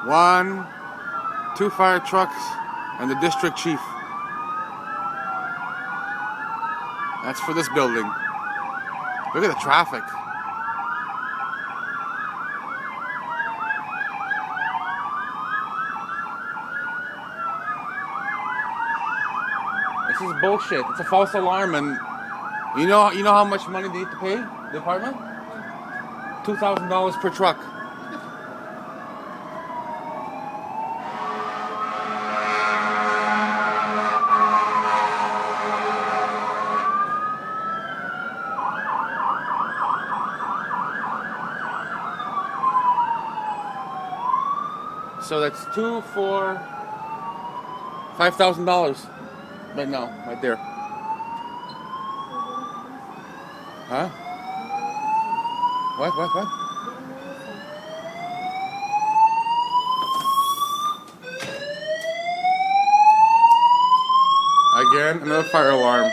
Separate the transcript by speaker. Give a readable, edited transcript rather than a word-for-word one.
Speaker 1: One, two fire trucks, and the district chief. That's for this building. Look at the traffic. This is bullshit. It's a false alarm, and you know how much money they need to pay the department? $2,000 per truck. So that's $5,000 right now, right there. Huh? What? Again, another fire alarm.